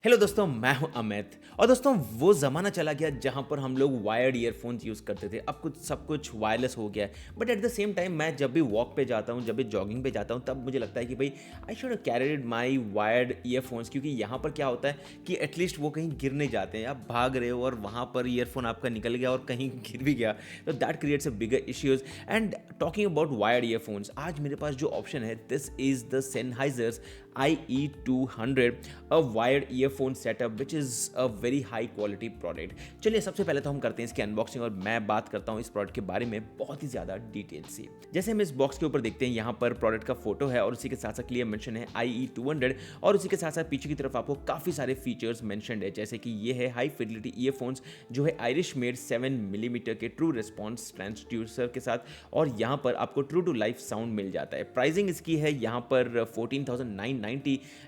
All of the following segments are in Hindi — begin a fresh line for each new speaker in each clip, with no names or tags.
हेलो दोस्तों, मैं हूं अमित। और दोस्तों, वो ज़माना चला गया जहां पर हम लोग वायर्ड ईयरफोन्स यूज़ करते थे। अब कुछ सब कुछ वायरलेस हो गया है। But at the same time मैं जब भी वॉक पे जाता हूं, जब भी जॉगिंग पे जाता हूं, तब मुझे लगता है कि भाई I should carried my wired earphones, क्योंकि यहाँ पर क्या होता है कि एटलीस्ट वो कहीं गिर नहीं जाते हैं। आप भाग रहे हो और वहाँ पर ईयरफोन आपका निकल गया और कहीं गिर भी गया, तो that creates a bigger issues. And talking about wired earphones, आज मेरे पास जो ऑप्शन है, this is the Sennheisers IE200, a wired earphone setup which is a very high quality product। चलिए, सबसे पहले तो हम करते हैं इसकी अनबॉक्सिंग और मैं बात करता हूँ इस प्रोडक्ट के बारे में बहुत ही ज़्यादा डिटेल से। जैसे हम इस बॉक्स के ऊपर देखते हैं, यहाँ पर प्रोडक्ट का फोटो है और उसी के साथ साथ क्लियर मेंशन है IE200, और उसी के साथ साथ पीछे की तरफ आपको काफ़ी सारे फीचर्स मेंशनड है, जैसे कि ये है हाई फिडिलिटी ईयरफोन्स जो है आयरिश मेड 7 मिलीमीटर के ट्रू रिस्पॉन्स ट्रांसड्यूसर के साथ, और यहाँ पर आपको ट्रू टू लाइफ साउंड मिल जाता है। प्राइसिंग इसकी है यहाँ पर 14,990।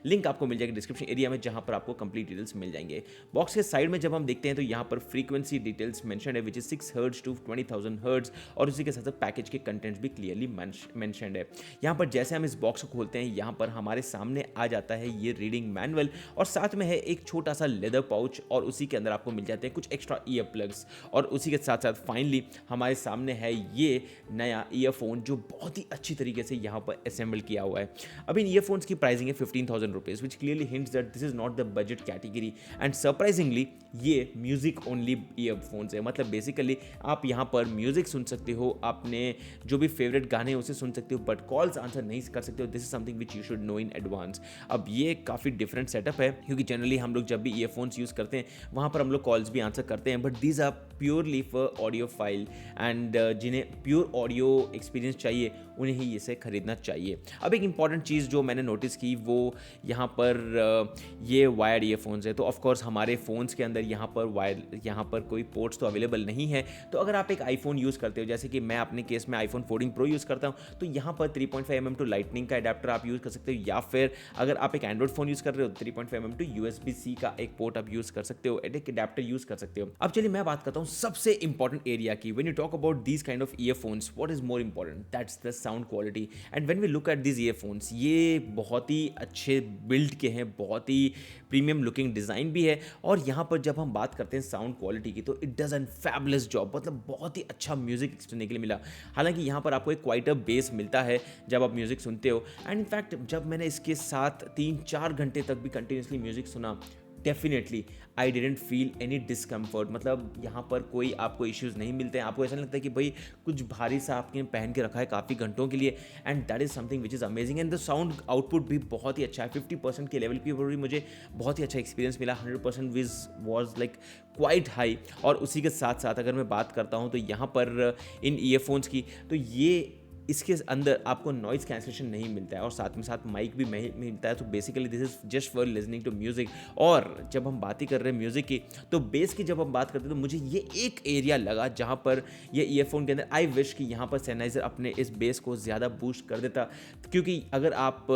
लिंक आपको मिल जाएगी डिस्क्रिप्शन एरिया में, जहां पर आपको कंप्लीट डिटेल्स मिल जाएंगे। बॉक्स के साइड में जब हम देखते हैं तो यहाँ पर फ्रीक्वेंसी डिटेल्स मेंशन है, which is 6 hertz to 20,000 hertz, और उसी के साथ साथ पैकेज के कंटेंट्स भी क्लियरली मेंशनड है। यहाँ पर जैसे हम इस बॉक्स को खोलते हैं, यहाँ पर हमारे सामने आ जाता है ये रीडिंग मैनुअल, और साथ में है एक छोटा सा लेदर पाउच, और उसी के अंदर आपको मिल जाते हैं कुछ एक्स्ट्रा ईयर प्लग्स, और उसी के साथ साथ फाइनली हमारे सामने है ये नया ईयरफोन जो बहुत ही अच्छी तरीके से यहाँ पर असेंबल किया हुआ है। अब इन ईयरफोन्स की प्राइसिंग है 15,000 rupees, which clearly hints that this is not the budget category. And surprisingly ये म्यूजिक ओनली ईयरफोन्स है, मतलब बेसिकली आप यहाँ पर म्यूजिक सुन सकते हो, अपने जो भी फेवरेट गाने हैं उसे सुन सकते हो, बट कॉल्स आंसर नहीं कर सकते हो। This is something which you should know in advance. अब ये काफ़ी डिफरेंट सेटअप है, क्योंकि जनरली हम लोग जब भी ईयरफोन्स यूज़ करते हैं वहाँ पर हम लोग कॉल्स भी आंसर करते हैं, but these are purely for audio file, and जिन्हें प्योर ऑडियो एक्सपीरियंस चाहिए उन्हें ही इसे खरीदना चाहिए। अब एक इंपॉर्टेंट चीज़ जो मैंने नोटिस की वो यहाँ पर ये वायर्ड ईयरफोन्स है, तो ऑफकोर्स हमारे फ़ोन्स के अंदर यहाँ पर कोई पोर्ट्स तो अवेलेबल नहीं है। तो अगर आप एक आईफोन यूज़ करते हो, जैसे कि मैं अपने केस में आईफोन 14 प्रो यूज़ करता हूँ, तो यहाँ पर 3.5 mm टू लाइटनिंग का अडेप्टर आप यूज़ कर सकते हो, या फिर अगर आप एक एंड्रॉइड फ़ोन यूज़ कर रहे हो 3.5 mm टू USB-C का एक पोर्ट आप यूज़ कर सकते हो, एक अडेप्टर यूज़ कर सकते हो। अब चलिए मैं बात करता हूँ सबसे इंपॉर्टेंट एरिया की। When you talk about these kind of earphones, what is more important, that's the sound quality. And when we look at these earphones, ये बहुत ही अच्छे बिल्ड के हैं, बहुत ही प्रीमियम लुकिंग डिज़ाइन भी है, और यहाँ पर जब हम बात करते हैं साउंड क्वालिटी की, तो it does N fabulous job, मतलब बहुत ही अच्छा म्यूजिक सुनने के लिए मिला। हालांकि यहाँ पर आपको एक क्वाइटर बेस मिलता है जब आप म्यूजिक सुनते हो, एंड इनफैक्ट जब मैंने इसके साथ 3-4 घंटे तक भी कंटिन्यूसली म्यूजिक सुना, definitely I didn't feel any discomfort. मतलब यहाँ पर कोई आपको इश्यूज़ नहीं मिलते हैं, आपको ऐसा नहीं लगता कि भाई कुछ भारी सा आपने पहन के रखा है काफ़ी घंटों के लिए, and that is something which is amazing. And the sound output भी बहुत ही अच्छा है, 50% के लेवल पे भी मुझे बहुत ही अच्छा एक्सपीरियंस मिला। 100% which was like quite high. और उसी के साथ साथ अगर मैं बात करता हूँ तो यहाँ पर इन ईयरफोन्स की, तो ये इसके अंदर आपको नॉइज़ कैंसलेशन नहीं मिलता है, और साथ में साथ माइक भी मिलता है। तो basically this is just for listening to music. और जब हम बात ही कर रहे हैं म्यूज़िक की, तो बेस की जब हम बात करते हैं, तो मुझे ये एक एरिया लगा जहाँ पर ये ईयरफोन के अंदर आई विश कि यहाँ पर सेनाइजर अपने इस बेस को ज़्यादा बूस्ट कर देता, क्योंकि अगर आप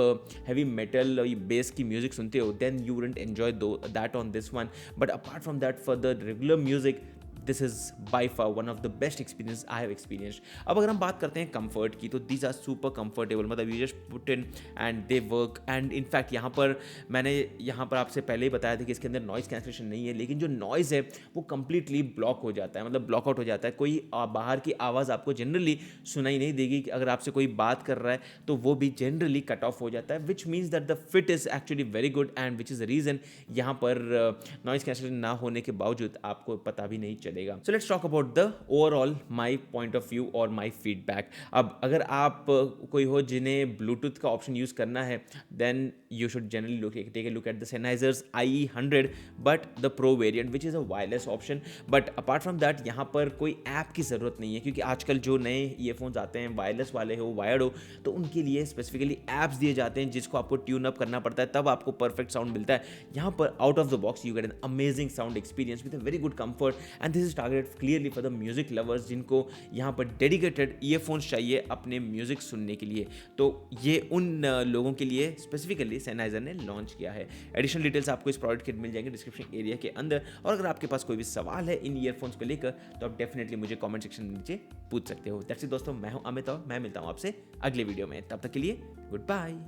हैवी मेटल और बेस की म्यूज़िक सुनते हो, then you wouldn't enjoy that on this one. But apart from that, for the regular music, this is by far one of the best experience I have experienced. अब अगर हम बात करते हैं कंफर्ट की, तो दीज आर सुपर कंफर्टेबल, मतलब you just put in and they work. And in fact यहाँ पर मैंने यहाँ पर आपसे पहले ही बताया था कि इसके अंदर नॉइज़ कैंसलेशन नहीं है, लेकिन जो नॉइज़ है वो कंप्लीटली ब्लॉक हो जाता है, मतलब ब्लॉक आउट हो जाता है। कोई बाहर की आवाज़ आपको जनरली सुनाई नहीं देगी। अगर आपसे कोई बात कर रहा है तो वो भी जनरली कट ऑफ हो जाता है, which means that the fit is actually very good, and which is the reason यहाँ पर नॉइज़ कैंसलेशन ना होने के बावजूद आपको पता भी नहीं चलेगा। So let's talk about the overall my point of view और माई फीडबैक। अब अगर आप कोई हो जिन्हें ब्लूटूथ का ऑप्शन यूज़ करना है, then you should generally take a look at the Sennheisers IE100, but the pro variant which is a wireless option. But apart from that, यहाँ पर कोई ऐप की ज़रूरत नहीं है, क्योंकि आजकल जो नए ईयरफोन्स आते हैं, वायरलेस वाले हो वायर्ड हो, तो उनके लिए स्पेसिफिकली ऐप्स दिए जाते हैं जिसको आपको ट्यून अप करना पड़ता है, तब आपको परफेक्ट साउंड मिलता है। यहाँ पर out of the box you get an amazing sound experience with a very good comfort, and this is targeted clearly for the music lovers, जिनको यहाँ पर डेडिकेटेड ईयरफोन्स चाहिए अपने म्यूजिक सुनने के लिए। तो ये उन लोगों के लिए स्पेसिफिकली सेनाइजर ने लॉन्च किया है। एडिशनल डिटेल्स आपको इस प्रोडक्ट के मिल जाएंगे डिस्क्रिप्शन एरिया के अंदर, और अगर आपके पास कोई भी सवाल है इन ईयरफोन्स को लेकर, तो आप डेफिनेटली मुझे कमेंट सेक्शन में नीचे पूछ सकते हो। दैट्स इट दोस्तों, मैं हूं अमित और मैं मिलता हूं आपसे अगले वीडियो में। तब तक के लिए गुड बाय।